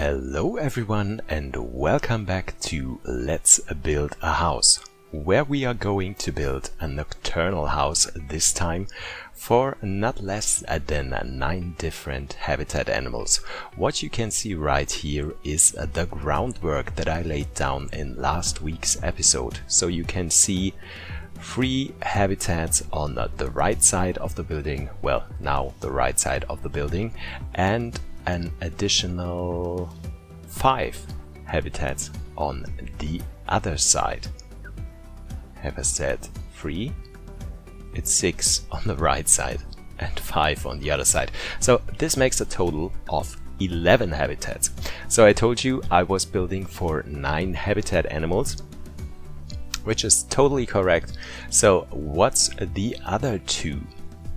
Hello everyone and welcome back to Let's Build a House, where we are going to build a nocturnal house this time for not less than 9 different habitat animals. What you can see right here is the groundwork that I laid down in last week's episode. So you can see 3 habitats on the right side of the building, well, now the right side of the building, and an additional 5 habitats on the other side. Have I said 3? It's 6 on the right side and 5 on the other side. So this makes a total of 11 habitats. So I told you I was building for 9 habitat animals, which is totally correct. So what's the other 2?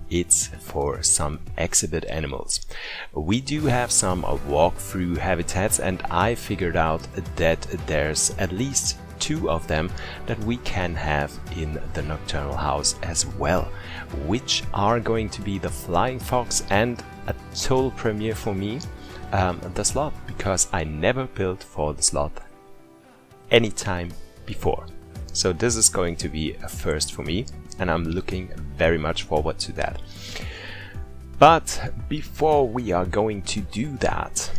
It's for some exhibit animals. We do have some walkthrough habitats, and I figured out that there's at least 2 of them that we can have in the nocturnal house as well, which are going to be the flying fox and a total premiere for me, the sloth, because I never built for the sloth any time before. So this is going to be a first for me, and I'm looking very much forward to that. But before we are going to do that,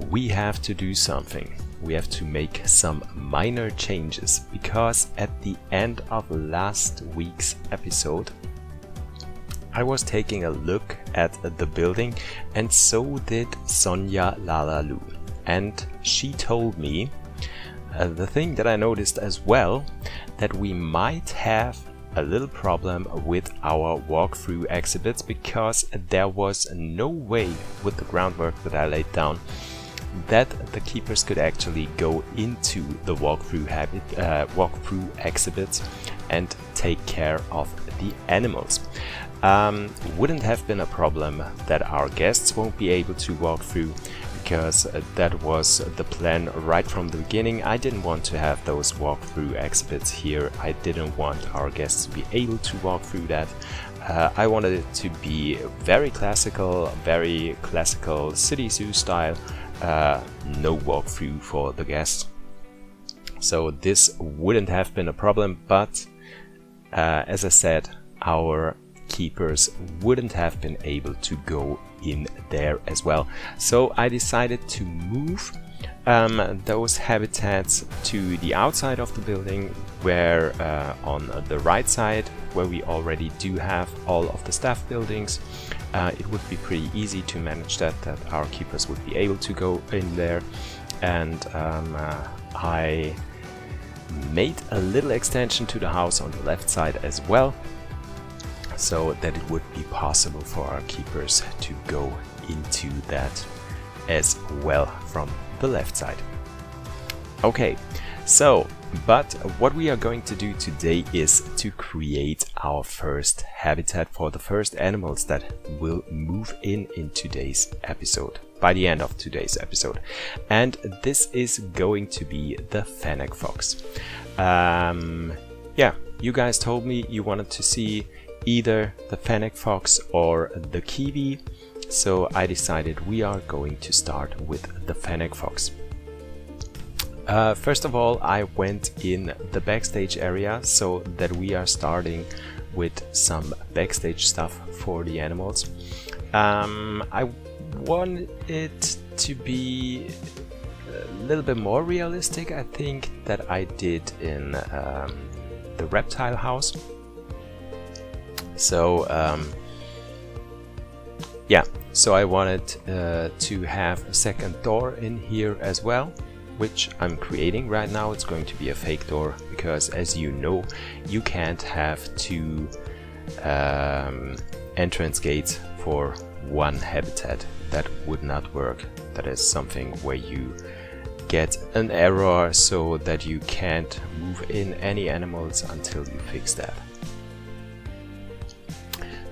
we have to do something. We have to make some minor changes, because at the end of last week's episode I was taking a look at the building, and so did Sonia Lalalu, and she told me the thing that I noticed as well, that we might have a little problem with our walkthrough exhibits, because there was no way with the groundwork that I laid down that the keepers could actually go into the walkthrough exhibits and take care of the animals. Wouldn't have been a problem that our guests won't be able to walk through, because that was the plan right from the beginning. I didn't want to have those walkthrough exhibits here. I didn't want our guests to be able to walk through that. I wanted it to be very classical city zoo style, no walkthrough for the guests. So this wouldn't have been a problem, but as I said, our keepers wouldn't have been able to go in there as well. So I decided to move those habitats to the outside of the building, where on the right side, where we already do have all of the staff buildings, it would be pretty easy to manage that our keepers would be able to go in there. And I made a little extension to the house on the left side as well, so that it would be possible for our keepers to go into that as well from the left side. Okay, so but what we are going to do today is to create our first habitat for the first animals that will move in today's episode, by the end of today's episode. And this is going to be the Fennec Fox. Yeah, you guys told me you wanted to see either the Fennec Fox or the Kiwi, so I decided we are going to start with the Fennec Fox. First of all, I went in the backstage area, so that we are starting with some backstage stuff for the animals. I want it to be a little bit more realistic, I think, that I did in the reptile house. So yeah, so I wanted to have a second door in here as well, which I'm creating right now. It's going to be a fake door, because as you know, you can't have 2 entrance gates for one habitat. That would not work. That is something where you get an error, so that you can't move in any animals until you fix that.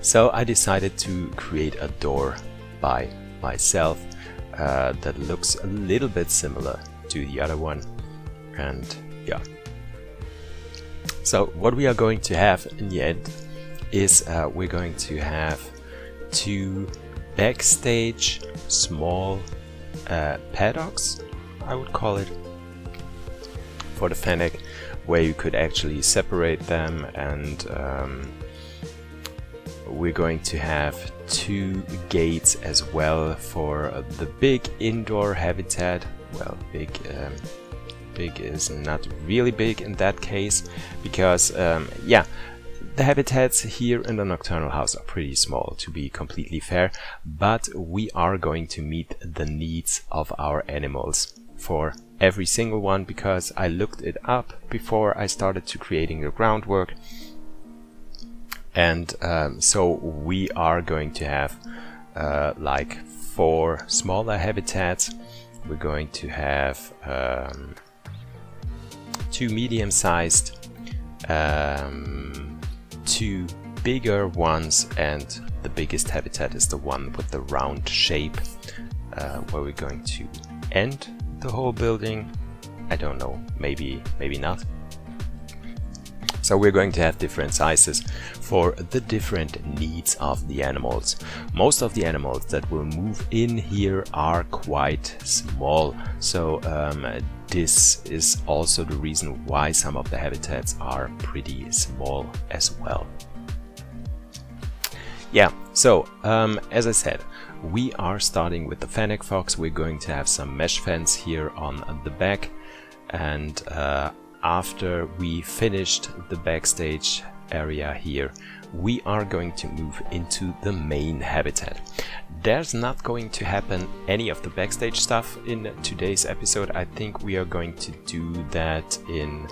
So I decided to create a door by myself that looks a little bit similar to the other one, and yeah. So what we are going to have in the end is we're going to have 2 backstage small paddocks, I would call it, for the Fennec, where you could actually separate them, and we're going to have 2 gates as well for the big indoor habitat. Well, big is not really big in that case, because yeah, the habitats here in the nocturnal house are pretty small, to be completely fair, but we are going to meet the needs of our animals for every single one, because I looked it up before I started to creating the groundwork. And so we are going to have like 4 smaller habitats. We're going to have 2 medium-sized, 2 bigger ones, and the biggest habitat is the one with the round shape, where we're going to end the whole building. I don't know, maybe not. So we're going to have different sizes for the different needs of the animals. Most of the animals that will move in here are quite small, so this is also the reason why some of the habitats are pretty small as well. Yeah, so as I said, we are starting with the Fennec Fox. We're going to have some mesh fence here on the back, and after we finished the backstage area here, we are going to move into the main habitat. There's not going to happen any of the backstage stuff in today's episode. I think we are going to do that in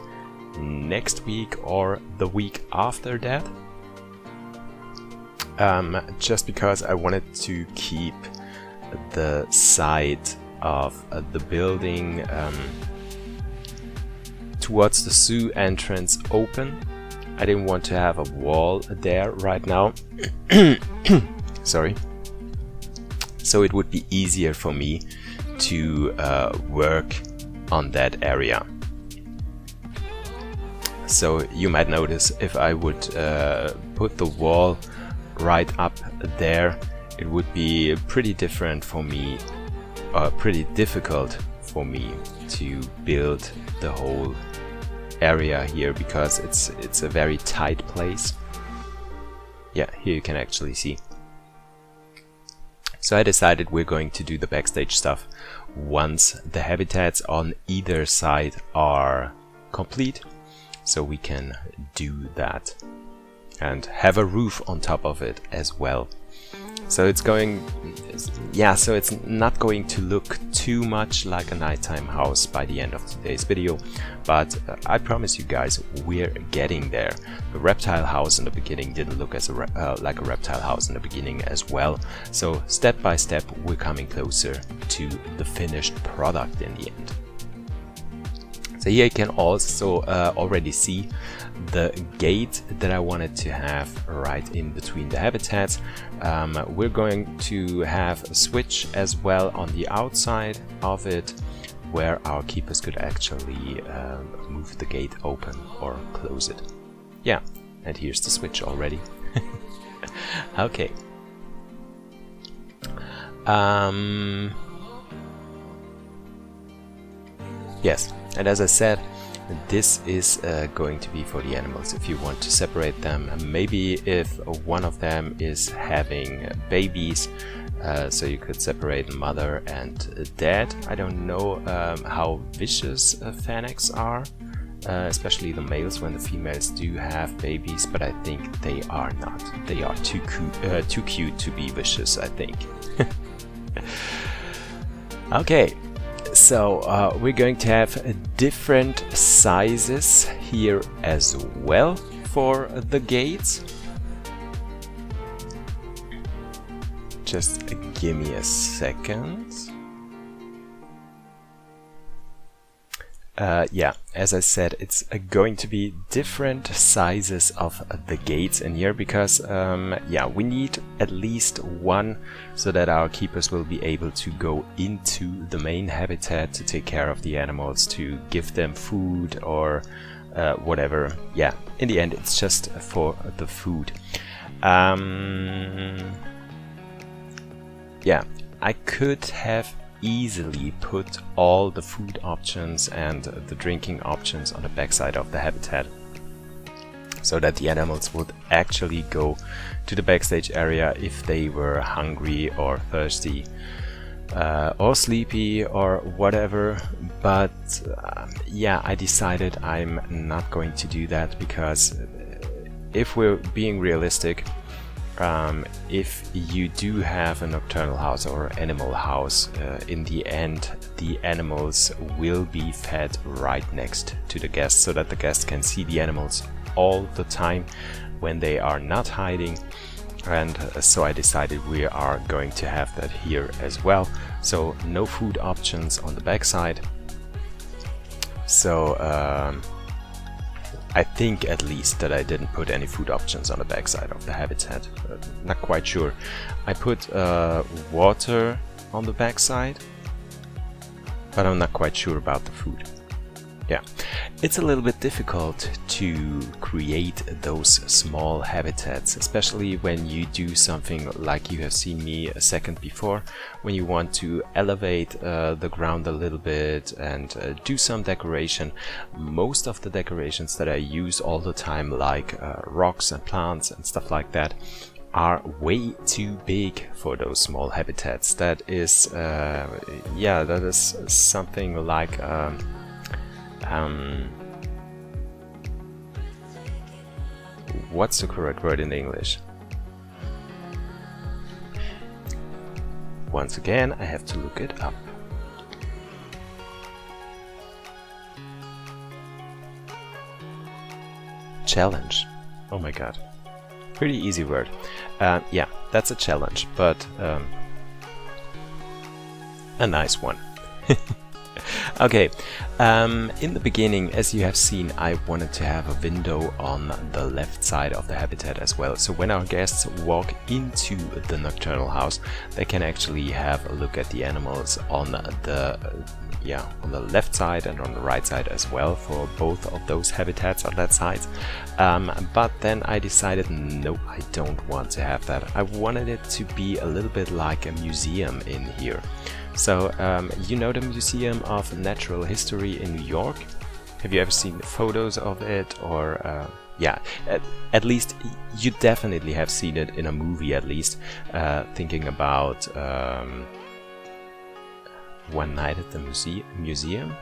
next week or the week after that. Just because I wanted to keep the side of the building towards the zoo entrance open. I didn't want to have a wall there right now. Sorry. So it would be easier for me to work on that area. So you might notice if I would put the wall right up there, it would be pretty different for me, pretty difficult for me to build the whole area here, because it's a very tight place. Yeah, here you can actually see. So I decided we're going to do the backstage stuff once the habitats on either side are complete, so we can do that and have a roof on top of it as well. So it's going, yeah, so it's not going to look too much like a nighttime house by the end of today's video, but I promise you guys, we're getting there. The reptile house in the beginning didn't look as like a reptile house in the beginning as well. So step by step, we're coming closer to the finished product in the end. So here you can also already see the gate that I wanted to have right in between the habitats. We're going to have a switch as well on the outside of it, where our keepers could actually move the gate open or close it. Yeah, and here's the switch already. Okay. Yes, and as I said, this is going to be for the animals. If you want to separate them, maybe if one of them is having babies, so you could separate mother and dad. I don't know how vicious Fennecs are, especially the males when the females do have babies, but I think they are not. They are too cute to be vicious, I think. Okay. So we're going to have different sizes here as well for the gates. Just give me a second. Yeah, as I said, it's going to be different sizes of the gates in here, because yeah, we need at least one so that our keepers will be able to go into the main habitat to take care of the animals, to give them food or whatever. Yeah, in the end, it's just for the food. Yeah, I could have easily put all the food options and the drinking options on the backside of the habitat, so that the animals would actually go to the backstage area if they were hungry or thirsty or sleepy or whatever. But yeah, I decided I'm not going to do that, because if we're being realistic, if you do have a nocturnal house or animal house, in the end the animals will be fed right next to the guests, so that the guests can see the animals all the time when they are not hiding. And so I decided we are going to have that here as well. So no food options on the backside. So I think at least that I didn't put any food options on the backside of the habitat. Not quite sure. I put water on the backside, but I'm not quite sure about the food. Yeah, it's a little bit difficult to create those small habitats, especially when you do something like you have seen me a second before, when you want to elevate the ground a little bit and do some decoration. Most of the decorations that I use all the time, like rocks and plants and stuff like that, are way too big for those small habitats. That is, yeah, that is something like what's the correct word in English? Once again, I have to look it up. Challenge. Oh my god. Pretty easy word. Yeah, that's a challenge, but a nice one. Okay, in the beginning, as you have seen, I wanted to have a window on the left side of the habitat as well. So when our guests walk into the nocturnal house, they can actually have a look at the animals on the left side and on the right side as well, for both of those habitats on that side. But then I decided, no, I don't want to have that. I wanted it to be a little bit like a museum in here. So, you know the Museum of Natural History in New York? Have you ever seen the photos of it? Or, yeah, at least you definitely have seen it in a movie, at least. Thinking about One Night at the Museum?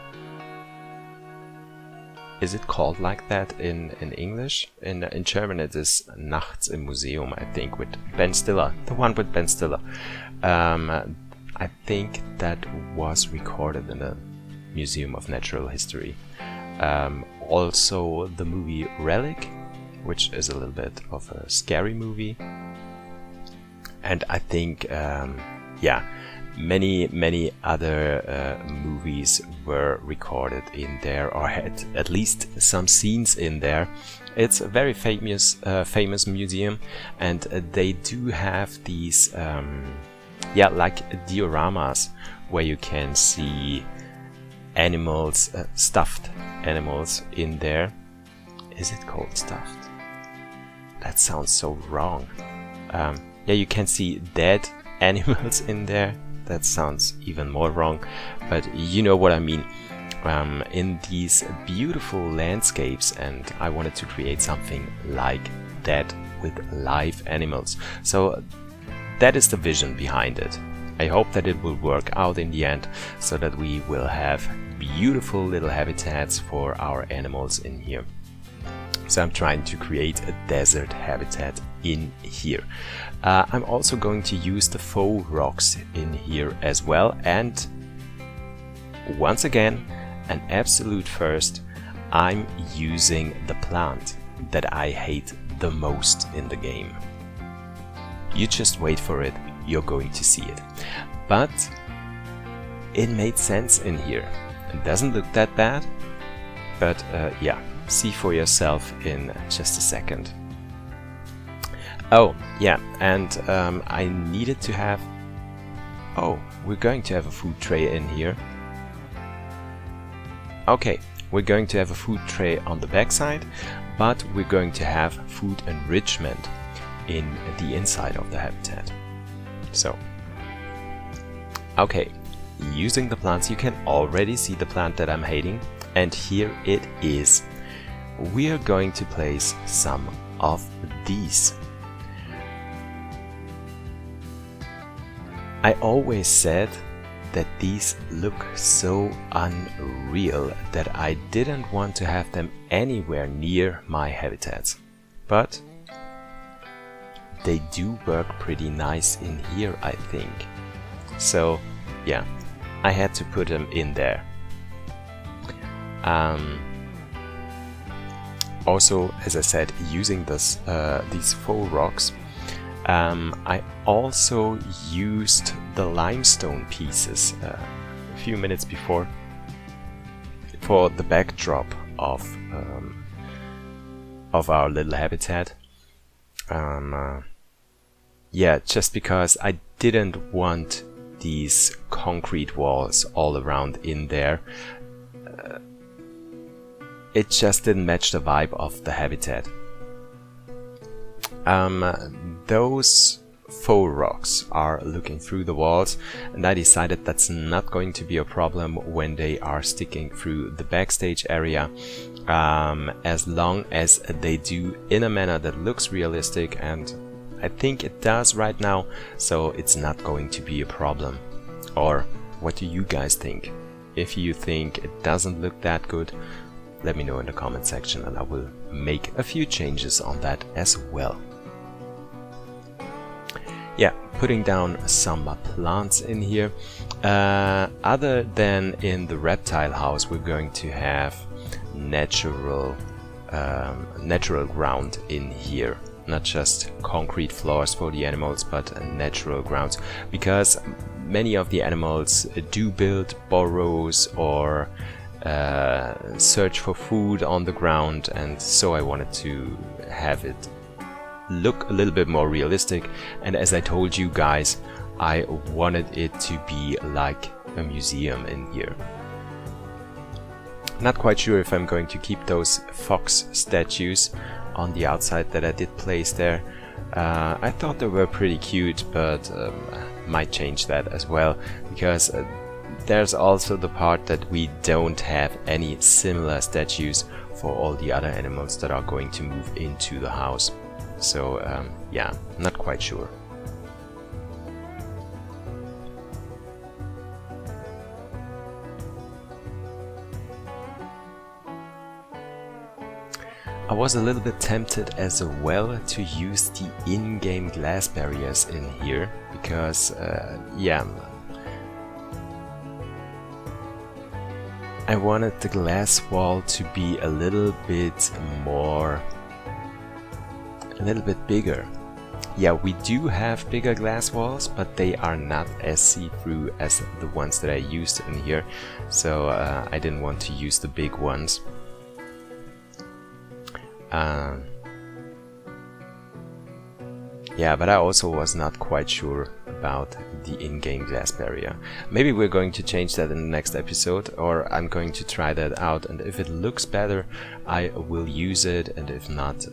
Is it called like that in English? In German it is Nachts im Museum, I think, with Ben Stiller. The one with Ben Stiller. I think that was recorded in the Museum of Natural History. Also the movie Relic, which is a little bit of a scary movie. And I think, yeah, many other movies were recorded in there, or had at least some scenes in there. It's a very famous museum, and they do have these yeah, like dioramas where you can see animals, stuffed animals in there. Is it called stuffed? That sounds so wrong. Yeah, you can see dead animals in there. That sounds even more wrong, but you know what I mean. In these beautiful landscapes, and I wanted to create something like that with live animals. So that is the vision behind it. I hope that it will work out in the end, so that we will have beautiful little habitats for our animals in here. So I'm trying to create a desert habitat in here. I'm also going to use the faux rocks in here as well, and once again, an absolute first, I'm using the plant that I hate the most in the game. You just wait for it, you're going to see it. But it made sense in here. It doesn't look that bad, but yeah, see for yourself in just a second. Oh, yeah, and I needed to have... Oh, we're going to have a food tray in here. Okay, we're going to have a food tray on the backside, but we're going to have food enrichment in the inside of the habitat. So, okay, using the plants. You can already see the plant that I'm hating, and here it is. We are going to place some of these. I always said that these look so unreal that I didn't want to have them anywhere near my habitats. But they do work pretty nice in here, I think. So yeah, I had to put them in there. Also, as I said, using this, these faux rocks, I also used the limestone pieces a few minutes before for the backdrop of our little habitat. Yeah, just because I didn't want these concrete walls all around in there. It just didn't match the vibe of the habitat. Those faux rocks are looking through the walls, and I decided that's not going to be a problem when they are sticking through the backstage area, as long as they do in a manner that looks realistic, and I think it does right now, so it's not going to be a problem. Or what do you guys think? If you think it doesn't look that good, let me know in the comment section and I will make a few changes on that as well. Yeah, putting down some plants in here. Other than in the reptile house, we're going to have natural ground in here. Not just concrete floors for the animals, but natural grounds. Because many of the animals do build burrows or search for food on the ground, and so I wanted to have it look a little bit more realistic. And as I told you guys, I wanted it to be like a museum in here. Not quite sure if I'm going to keep those fox statues on the outside that I did place there. I thought they were pretty cute, but might change that as well, because there's also the part that we don't have any similar statues for all the other animals that are going to move into the house. So yeah, not quite sure. I was a little bit tempted as well to use the in-game glass barriers in here, because yeah, I wanted the glass wall to be a little bit bigger. Yeah, we do have bigger glass walls, but they are not as see-through as the ones that I used in here, so I didn't want to use the big ones. Yeah, but I also was not quite sure about the in-game glass barrier. Maybe we're going to change that in the next episode, or I'm going to try that out, and if it looks better I will use it, and if not,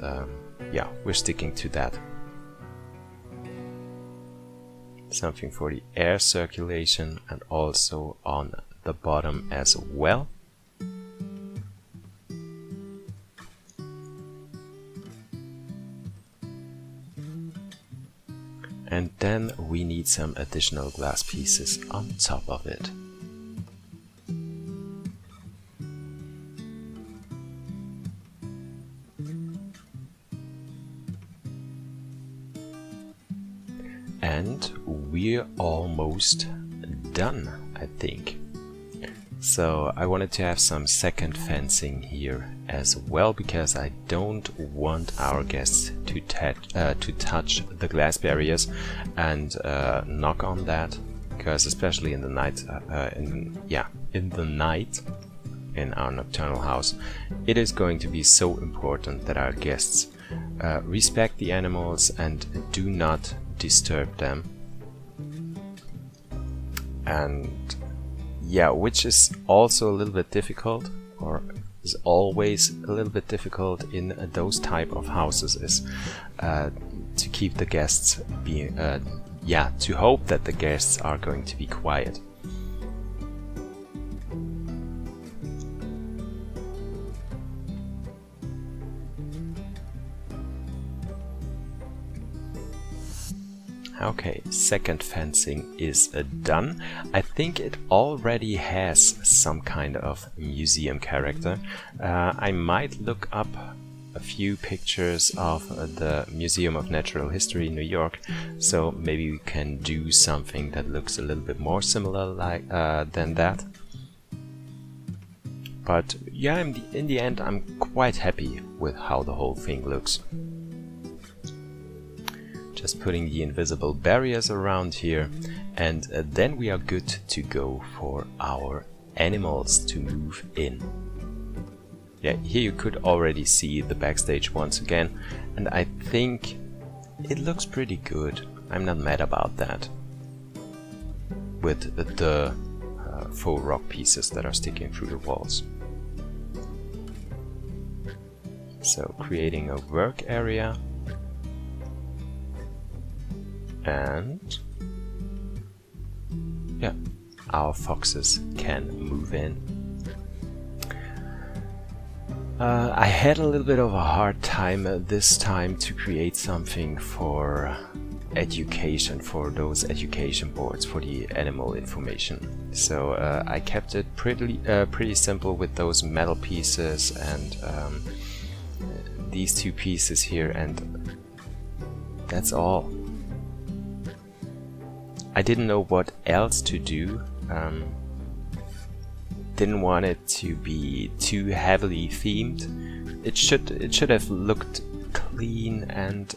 yeah, we're sticking to that. Something for the air circulation and also on the bottom as well. And then we need some additional glass pieces on top of it. And we're almost done, I think. So I wanted to have some second fencing here as well, because I don't want our guests to touch the glass barriers and knock on that, because especially in the night, in the night in our nocturnal house, it is going to be so important that our guests respect the animals and do not disturb them. And yeah, which is also a little bit difficult, or is always a little bit difficult in those type of houses, is to keep the guests being, to hope that the guests are going to be quiet. Okay, second fencing is done. I think it already has some kind of museum character. I might look up a few pictures of the Museum of Natural History in New York, so maybe we can do something that looks a little bit more similar than that. But yeah, in the end, I'm quite happy with how the whole thing looks. Just putting the invisible barriers around here, and then we are good to go for our animals to move in. Yeah, here you could already see the backstage once again, and I think it looks pretty good. I'm not mad about that. With the faux rock pieces that are sticking through the walls. So creating a work area. And yeah, our foxes can move in. I had a little bit of a hard time this time to create something for education, for those education boards for the animal information. So I kept it pretty simple with those metal pieces and these two pieces here, and that's all. I didn't know what else to do. Didn't want it to be too heavily themed. It should have looked clean and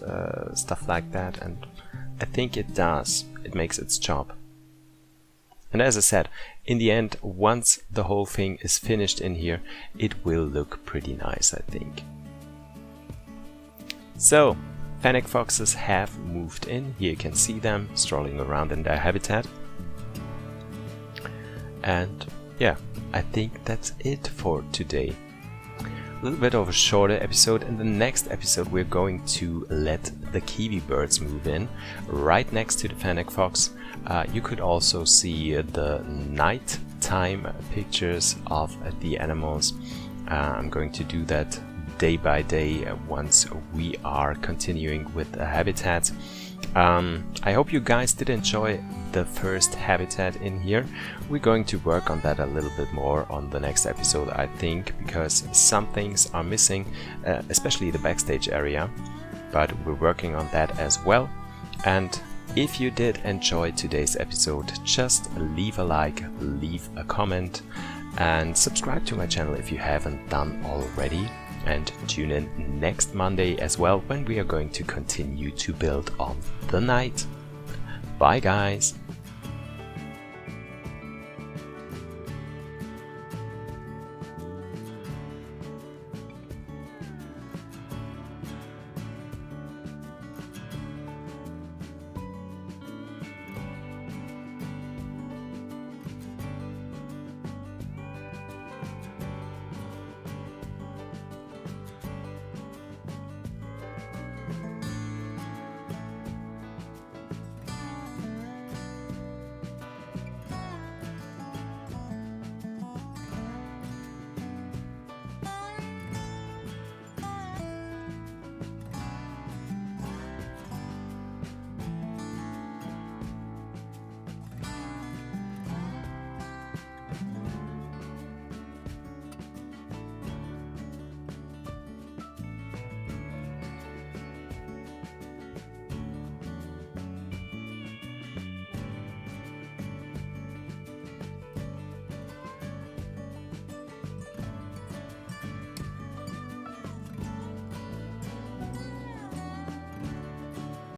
stuff like that, and I think it does. It makes its job. And as I said, in the end, once the whole thing is finished in here, it will look pretty nice, I think. So, Fennec Foxes have moved in. Here you can see them strolling around in their habitat. And yeah, I think that's it for today. A little bit of a shorter episode. In the next episode we're going to let the kiwi birds move in right next to the Fennec Fox. You could also see the nighttime pictures of the animals. I'm going to do that day by day once we are continuing with the habitat. I hope you guys did enjoy the first habitat in here. We're going to work on that a little bit more on the next episode, I think, because some things are missing, especially the backstage area, but we're working on that as well. And if you did enjoy today's episode, just leave a like, leave a comment, and subscribe to my channel if you haven't done already. And tune in next Monday as well, when we are going to continue to build on the night. Bye guys!